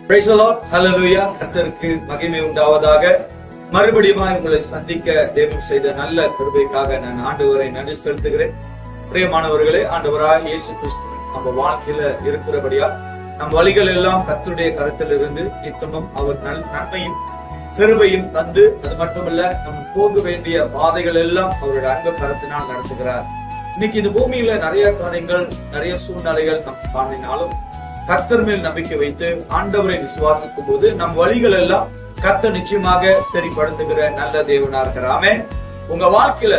Praise the Lord. Hallelujah. கர்த்தருக்கு மகிமை உண்டாவதாக. மறுபடியும் உங்களை சந்திக்க தேவன் செய்த நல்ல கிருபைக்காக நான் ஆண்டவரை நன்றி செலுத்துகிறேன். பிரியமானவர்களே, ஆண்டவராய் இயேசு கிறிஸ்து நம்ம வாழ்க்கையில இருக்கிறபடியா நம் வழிகள் எல்லாம் கர்த்தருடைய கருத்தில் இருந்து நித்தமும் அவர் நன்மையும் கிருபையும் தந்து, அது மட்டுமல்ல நம்ம போக வேண்டிய பாதைகள் எல்லாம் அவருடைய அன்பு கருத்தினால் நடத்துகிறார். இன்னைக்கு இந்த பூமியில நிறைய காரியங்கள், நிறைய சூழ்நிலைகள் நம் காணினாலும் கர்த்தர் மேல் நம்பிக்கை வைத்து ஆண்டவரை விசுவாசிக்கும் போது நம் வழிகள் எல்லாம் கர்த்தர் நிச்சயமாக சரிப்படுத்துகிற நல்ல தேவனா இருக்கிறார். ஆமென். உங்க வாழ்க்கையில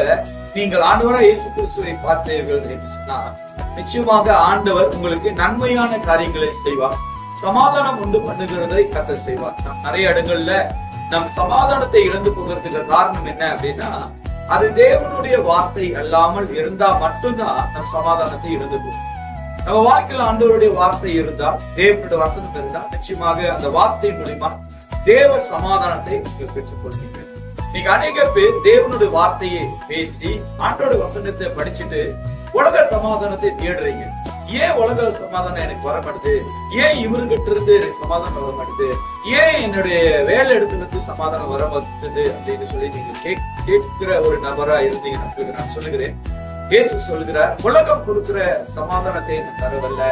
நீங்கள் ஆண்டவராய் இயேசு கிறிஸ்துவை பார்த்தீர்கள் என்று சொன்னால் நிச்சயமாக ஆண்டவர் உங்களுக்கு நன்மையான காரியங்களை செய்வார். சமாதானம் உண்டு பண்ணுகிறதை கர்த்தர் செய்வார். நிறைய இடங்கள்ல நம் சமாதானத்தை இழந்து போகிறதுக்கு காரணம் என்ன அப்படின்னா, அது தேவனுடைய வார்த்தை அல்லாமல் இருந்தா மட்டும்தான் நம் சமாதானத்தை இழந்து போகும். நம்ம வாழ்க்கையில ஆண்டவருடைய வார்த்தை இருந்தால், தேவனுடைய வசனம் இருந்தால் நிச்சயமாக அந்த வார்த்தை மூலமா தேவ சமாதானத்தை நீங்கள் பெற்றுக் கொள்வீங்க. நீங்க அநேக பேர் தேவனுடைய வார்த்தையை பேசி ஆண்டோடைய வசனத்தை படிச்சுட்டு உலக சமாதானத்தை தேடுறீங்க. ஏன் உலக சமாதானம் எனக்கு வரமாட்டுது, ஏன் இவர்கிட்ட இருந்து எனக்கு சமாதானம் வர மாட்டுது, ஏன் என்னுடைய வேலை இடத்துல இருந்து சமாதானம் வர மாட்டுது அப்படின்னு சொல்லி நீங்க கேட்கிற ஒரு நபரா இருந்தீங்க. நான் சொல்லுகிறேன், இயேசு சொல்லுகிறார், உலகம் கொடுக்கிற சமாதானத்தை நான் தரவல்ல,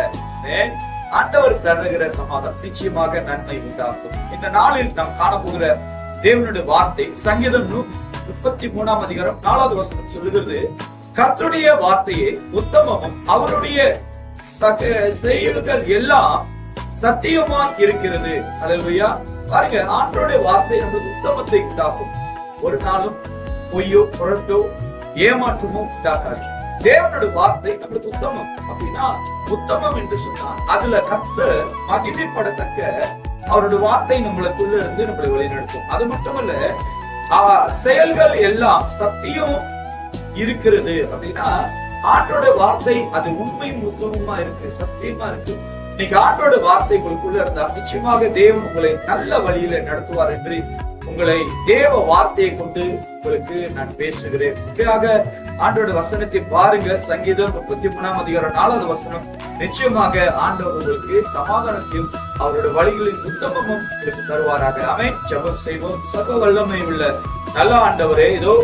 ஆண்டவர் தருகிற சமாதானம் நிச்சயமாக நன்மை உண்டாக்கும். இந்த நாளில் நாம் காணப்போகிற தேவனுடைய வார்த்தை சங்கீதம் 33 அதிகாரம் 4வது வசனம் சொல்லுகிறது, கர்த்தருடைய வார்த்தையே உத்தமமும் அவருடைய செயல்கள் எல்லாம் சத்தியமா இருக்கிறது. அல்லேலூயா. பாருங்க, ஆண்டவருடைய வார்த்தை நமக்கு உத்தமத்தை உண்டாக்கும். ஒரு நாளும் பொய்யோ புரட்டோ ஏமாற்றமோ உண்டாக்காது. தேவனுடைய வார்த்தை நம்மளுக்கு உத்தமம். அப்படின்னா உத்தமம் என்று சொன்னால் அதுல கர்த்தர் மகிமைப்படத்தக்க அவருடைய வார்த்தை நம்மளுக்குள்ள இருந்து நம்மளை வழிநடத்தும். அது மட்டுமல்ல, செயல்கள் எல்லாம் சத்தியம் இருக்கிறது. அப்படின்னா ஆண்டோட வார்த்தை அது உண்மையும் உத்தமமா இருக்கு, சத்தியமா இருக்கு. இன்னைக்கு ஆண்டோட வார்த்தை உங்களுக்குள்ள இருந்தா நிச்சயமாக தேவன் உங்களை நல்ல வழியில நடத்துவார் என்று உங்களை தேவ வார்த்தையை கொண்டு உங்களுக்கு நான் பேசுகிறேன். முக்கியமாக ஆண்டோட வசனத்தை பாருங்க. சங்கீதம் 33 அதிகாரம் 4வது வசனம், நிச்சயமாக ஆண்டவர் உங்களுக்கு சமாதானத்தையும் அவருடைய வழிகளின் உத்தமமும் உங்களுக்கு தருவாராக. ஆமென். ஜெபம் செய்வோம். சர்வ வல்லமை உள்ள நல்ல ஆண்டவரே, இதோ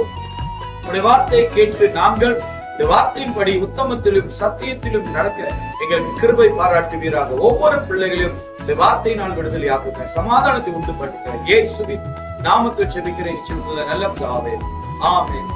உங்களுடைய வார்த்தையை கேட்டு நாங்கள் இந்த வார்த்தையின்படி உத்தமத்திலும் சத்தியத்திலும் நடக்க எங்களுக்கு கிருபை பாராட்டுவீராக. ஒவ்வொரு பிள்ளைகளையும் இந்த வார்த்தையினால் விடுதலையாக்குங்க, சமாதானத்தை உண்டு பண்ணுங்க. இயேசுவின் நாமத்தில் ஜெபிக்கிறேன் நல்ல பிதாவே. ஆமென்.